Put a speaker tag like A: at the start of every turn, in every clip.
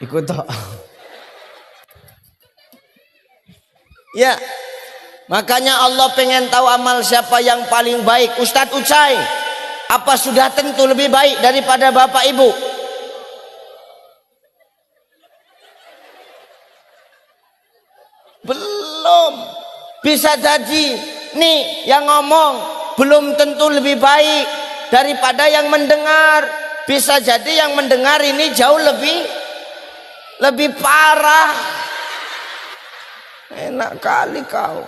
A: Ikut toh. Ya, makanya Allah pengen tahu amal siapa yang paling baik. Ustadz Ucai, apa sudah tentu lebih baik daripada bapak ibu? Belum. Bisa jadi nih yang ngomong belum tentu lebih baik daripada yang mendengar. Bisa jadi yang mendengar ini jauh lebih parah. Enak kali kau.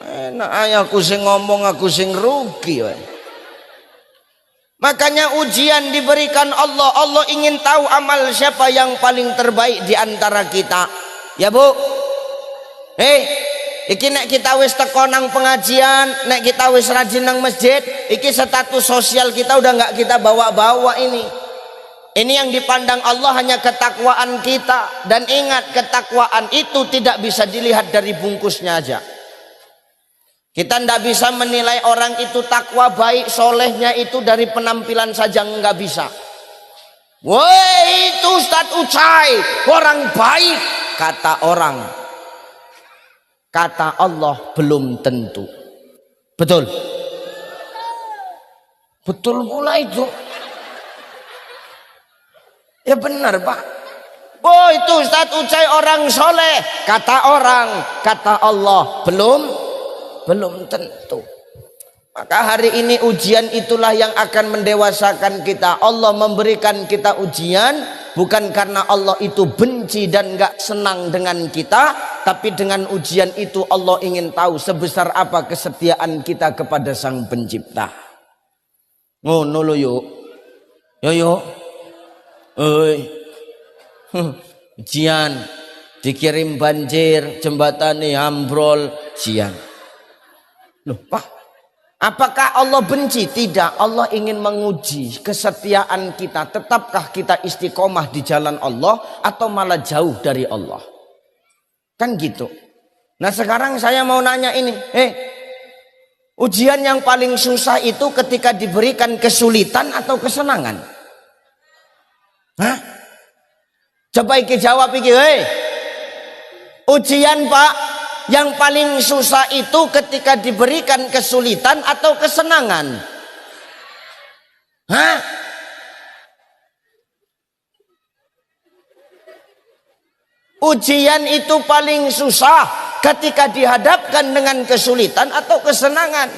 A: Enak aja aku sing ngomong, aku sing rugi. Makanya ujian diberikan Allah. Allah ingin tahu amal siapa yang paling terbaik di antara kita. Ya Bu. Iki nek kita wis teko nang pengajian, nek kita wis rajin nang masjid, iki status sosial kita udah nggak kita bawa-bawa ini. Ini yang dipandang Allah hanya ketakwaan kita. Dan ingat, ketakwaan itu tidak bisa dilihat dari bungkusnya aja. Kita tidak bisa menilai orang itu takwa baik, solehnya itu dari penampilan saja, nggak bisa. Woi, itu Ustadz Ucai orang baik, kata orang. Kata Allah belum tentu. Betul? Betul pula itu. Ya benar Pak. Oh itu Ustadz Ucai orang soleh, kata orang. Kata Allah belum tentu. Maka hari ini ujian itulah yang akan mendewasakan kita. Allah memberikan kita ujian bukan karena Allah itu benci dan gak senang dengan kita, tapi dengan ujian itu Allah ingin tahu sebesar apa kesetiaan kita kepada Sang Pencipta. Ngono lho yuk. Yo. Ujian dikirim banjir, jembatane ambrol, ujian. Loh, Pak, apakah Allah benci? Tidak, Allah ingin menguji kesetiaan kita. Tetapkah kita istiqomah di jalan Allah atau malah jauh dari Allah? Kan gitu. Nah sekarang saya mau nanya ini. Ujian yang paling susah itu ketika diberikan kesulitan atau kesenangan? Hah? Coba iki jawab iki. Ujian Pak, yang paling susah itu ketika diberikan kesulitan atau kesenangan? Hah? Ujian itu paling susah ketika dihadapkan dengan kesulitan atau kesenangan?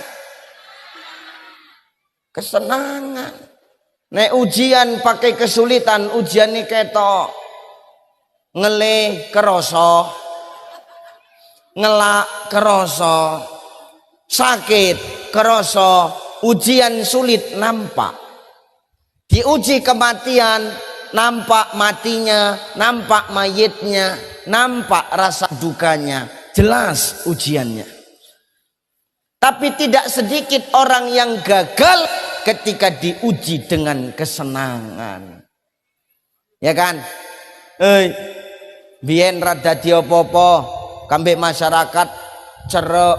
A: Kesenangan. Nek ujian pakai kesulitan, ujian ini ketok ngelih keroso, ngelak keroso, sakit keroso, ujian sulit nampak. Diuji kematian, nampak matinya, nampak mayitnya, nampak rasa dukanya, jelas ujiannya. Tapi tidak sedikit orang yang gagal ketika diuji dengan kesenangan. Ya kan? Biyen rada diopo-opo kambek masyarakat cerek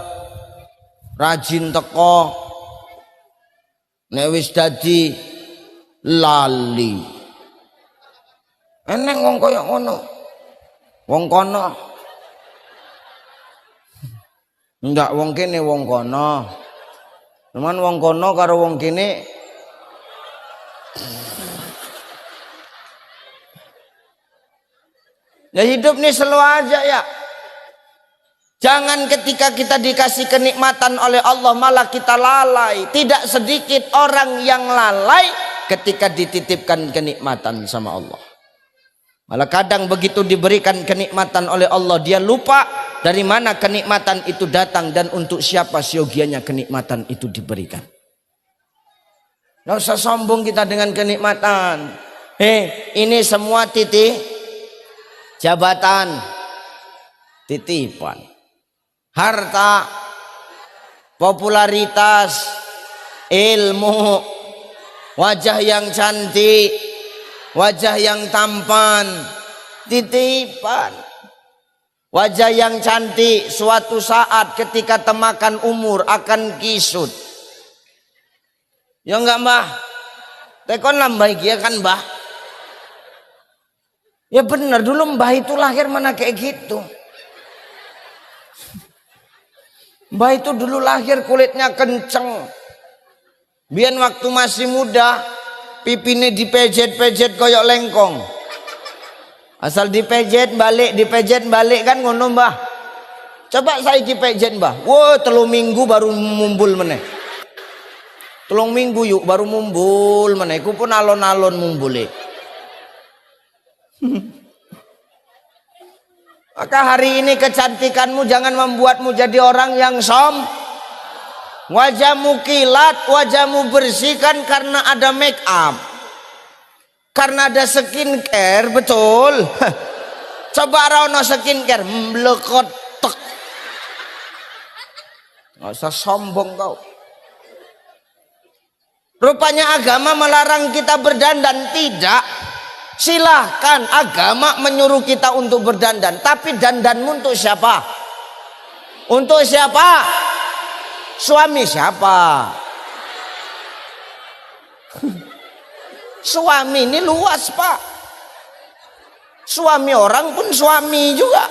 A: rajin teko, nek wis dadi lali. Eneng wong kaya ngono. Wong kono. Enggak wong kene wong kono. Cuman wong kono karo wong kene ya hidup nih selalu aja ya. Jangan ketika kita dikasih kenikmatan oleh Allah malah kita lalai. Tidak sedikit orang yang lalai ketika dititipkan kenikmatan sama Allah. Malah kadang begitu diberikan kenikmatan oleh Allah, dia lupa dari mana kenikmatan itu datang dan untuk siapa siogianya kenikmatan itu diberikan. Nggak usah sombong kita dengan kenikmatan. Ini semua titik jabatan, titipan, harta, popularitas, ilmu, wajah yang cantik, wajah yang tampan, titipan. Wajah yang cantik suatu saat ketika temakan umur akan kisut. Ya enggak Mbah? Tekon lambai kia kan Mbah? Ya benar, dulu mbah itu lahir mana kayak gitu. Mbah itu dulu lahir kulitnya kenceng. Biar waktu masih muda, pipine dipejet-pejet koyok lengkong. Asal dipejet balik kan ngono mbah. Coba saya dipejet mbah. Wah, 3 minggu baru mumbul meneh. 3 minggu yuk baru mumbul meneh. Ku pun alon-alon mumbule. Maka hari ini kecantikanmu jangan membuatmu jadi orang yang wajahmu kilat, wajahmu bersihkan karena ada make up, karena ada skincare, betul. Coba rono skincare mlekotek, nggak usah sombong kau. Rupanya agama melarang kita berdandan. Tidak, silahkan agama menyuruh kita untuk berdandan, tapi dandanmu untuk siapa? Untuk siapa? Suami siapa? Suami ini luas pak. Suami orang pun suami juga.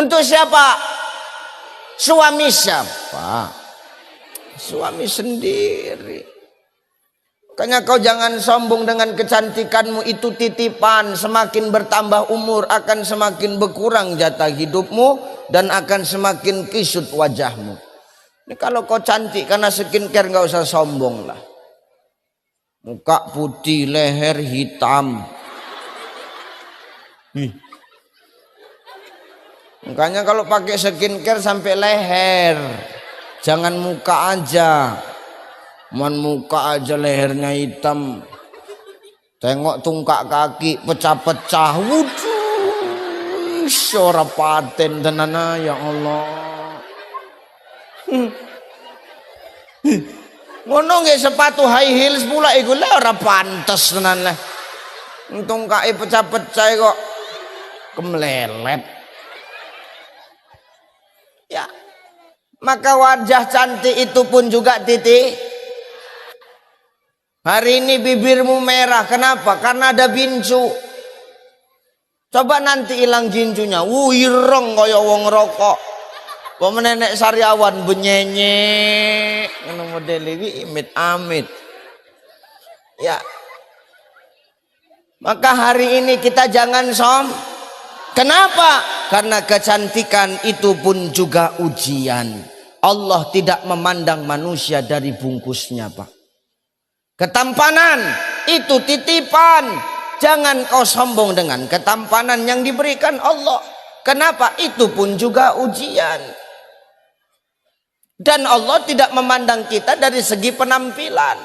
A: Untuk siapa? Suami siapa? Suami sendiri. Makanya kau jangan sombong dengan kecantikanmu, itu titipan. Semakin bertambah umur akan semakin berkurang jatah hidupmu dan akan semakin kisut wajahmu. Ini kalau kau cantik karena skincare nggak usah sombong lah. Muka putih, leher hitam. Makanya kalau pakai skincare sampai leher, jangan muka aja. Muka aja lehernya hitam. Tengok tungkak kaki pecah-pecah. Wuduh, ora paten tenan ya Allah. Ngono nggih sepatu high heels pula iku lho ora pantes tenan lah. Tungkake pecah-pecah kok kemlelet. Ya. Maka wajah cantik itu pun juga titik. Hari ini bibirmu merah, kenapa? Karena ada bincu. Coba nanti hilang gincunya, ireng kaya wong rokok. Pemenenek sariawan benyenyek, ngono model iki amit-amit. Ya. Maka hari ini kita jangan Kenapa? Karena kecantikan itu pun juga ujian. Allah tidak memandang manusia dari bungkusnya, Pak. Ketampanan itu titipan. Jangan kau sombong dengan ketampanan yang diberikan Allah. Kenapa? Itu pun juga ujian. Dan Allah tidak memandang kita dari segi penampilan.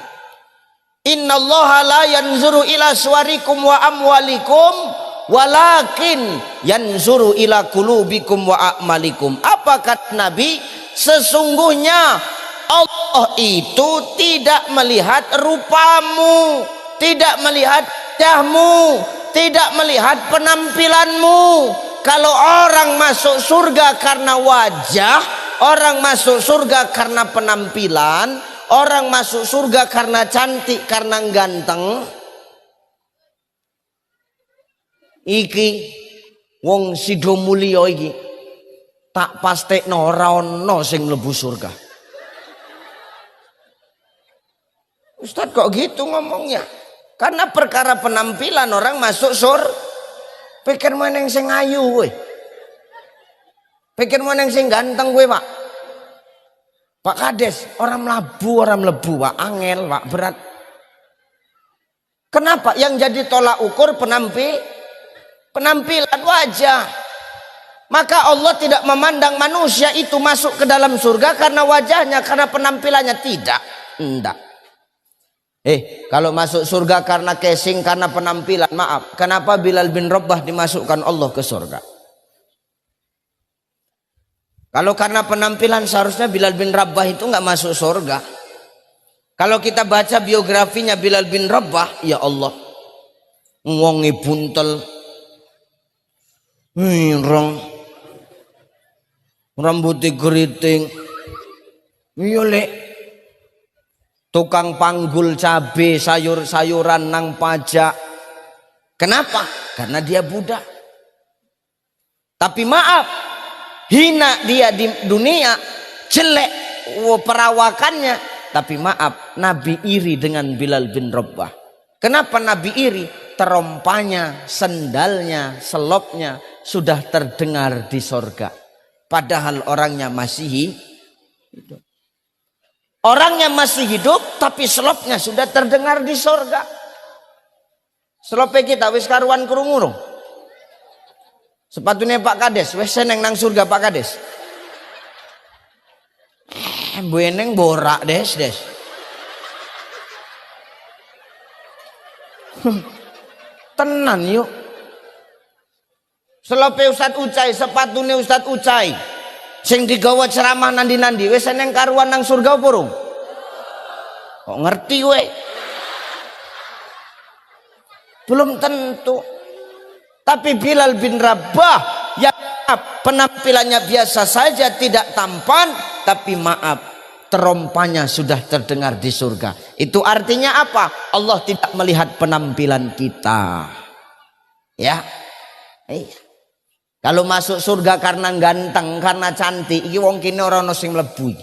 A: Innallaha la yanzuru ila suwarikum wa amwalikum walakin yanzuru ila qulubikum wa a'malikum. Apa kata Nabi? Sesungguhnya Allah itu tidak melihat rupamu, tidak melihat wajahmu, tidak melihat penampilanmu. Kalau orang masuk surga karena wajah, orang masuk surga karena penampilan, orang masuk surga karena cantik, karena ganteng. Iki wong Sido Mulya iki tak pastekno ora ana sing mlebu surga. Ustadz kok gitu ngomongnya? Karena perkara penampilan orang masuk pikir mana yang sing ayu gue, pikir mana yang sing ganteng gue pak. Pak Kades orang melebu pak, angel pak, berat. Kenapa? Yang jadi tolak ukur penampilan wajah. Maka Allah tidak memandang manusia itu masuk ke dalam surga karena wajahnya, karena penampilannya. Tidak, enggak. Kalau masuk surga karena casing, karena penampilan, maaf, kenapa Bilal bin Rabah dimasukkan Allah ke surga? Kalau karena penampilan seharusnya Bilal bin Rabah itu nggak masuk surga. Kalau kita baca biografinya Bilal bin Rabah, ya Allah, wonge buntel, ireng, rambutnya keriting, iya lek, tukang panggul cabe sayur-sayuran nang pajak, Kenapa? Karena dia budak. Tapi maaf, hina dia di dunia, jelek perawakannya. Tapi maaf, Nabi iri dengan Bilal bin Rabah. Kenapa Nabi iri? Terompanya, sendalnya, selopnya sudah terdengar di sorga. Padahal orangnya masih hidup. Orangnya masih hidup, tapi selopnya sudah terdengar di sorga. Selopnya kita wis karuan krungu. Sepatunya Pak Kades, wis seneng nang surga Pak Kades. Bueneng borak des. Tenan yuk. Selope Ustad Ucai, sepatune Ustad Ucai sing digawa ceramah nandi-nandi wis seneng karuan nang surga apa? Kok ngerti we? Belum tentu. Tapi Bilal bin Rabah yang penampilannya biasa saja, tidak tampan, tapi maaf, terompanya sudah terdengar di surga. Itu artinya apa? Allah tidak melihat penampilan kita. Ya. Iya. Kalau masuk surga karena ganteng, karena cantik, iki wong kene ora ono sing mlebu.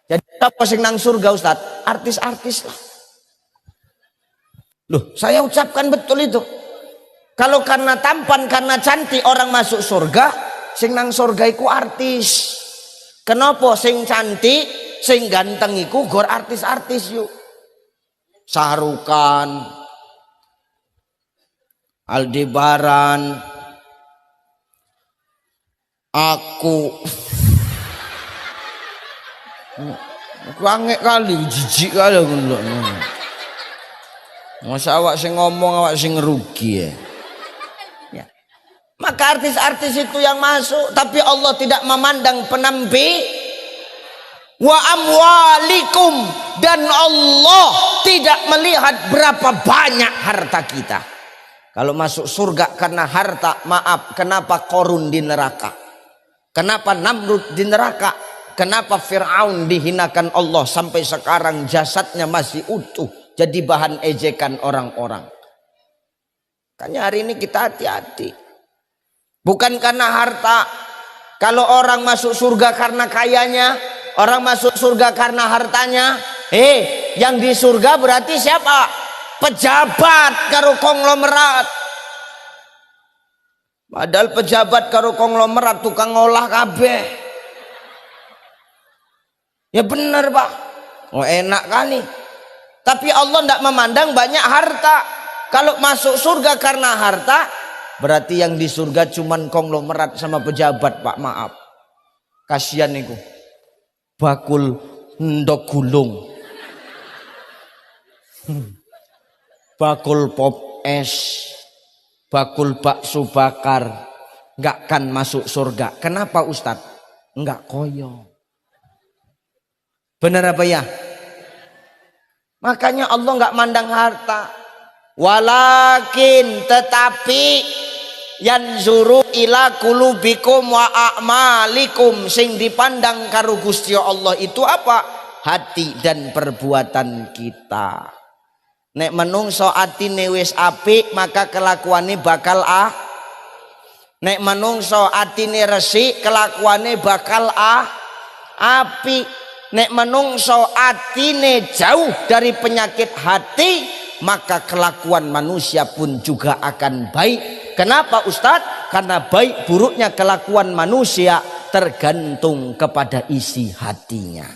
A: Jadi apa sing nang surga Ustaz? Artis-artis lah. Loh, saya ucapkan betul itu. Kalau karena tampan, karena cantik orang masuk surga, sing nang surga iku artis. Kenapa sing cantik, sing ganteng iku gor artis-artis yuk. Sarukan, Aldebaran, aku angek kali, jijik kali ngono. Masa awak sing ngomong, awak sing ngerugi ya. Ya. Maka artis-artis itu yang masuk, tapi Allah tidak memandang penampi wa amwalikum, dan Allah tidak melihat berapa banyak harta kita. Kalau masuk surga karena harta, maaf, kenapa Korun di neraka? Kenapa Namrud di neraka? Kenapa Fir'aun dihinakan Allah sampai sekarang jasadnya masih utuh, jadi bahan ejekan orang-orang? Makanya hari ini kita hati-hati. Bukan karena harta. Kalau orang masuk surga karena kayanya, orang masuk surga karena hartanya, yang di surga berarti siapa? Pejabat karo konglomerat. Padahal pejabat karo konglomerat tukang ngolah kabeh. Ya benar Pak. Oh enak kali. Tapi Allah tidak memandang banyak harta. Kalau masuk surga karena harta, berarti yang di surga cuman konglomerat sama pejabat Pak, maaf. Kasihan niku. Bakul ndok gulung. Bakul pop es, bakul bakso bakar, nggak kan masuk surga. Kenapa Ustadz? Nggak koyo. Benar apa ya? Makanya Allah nggak mandang harta. Walakin, tetapi yanzuru ila qulubikum wa a'malikum, sing dipandang karo Gusti Allah itu apa? Hati dan perbuatan kita. Nek menungso atine wis apik, maka kelakuane bakal Nek menungso atine resik, kelakuane bakal apik. Nek menungso atine jauh dari penyakit hati, maka kelakuan manusia pun juga akan baik. Kenapa Ustadz? Karena baik buruknya kelakuan manusia tergantung kepada isi hatinya.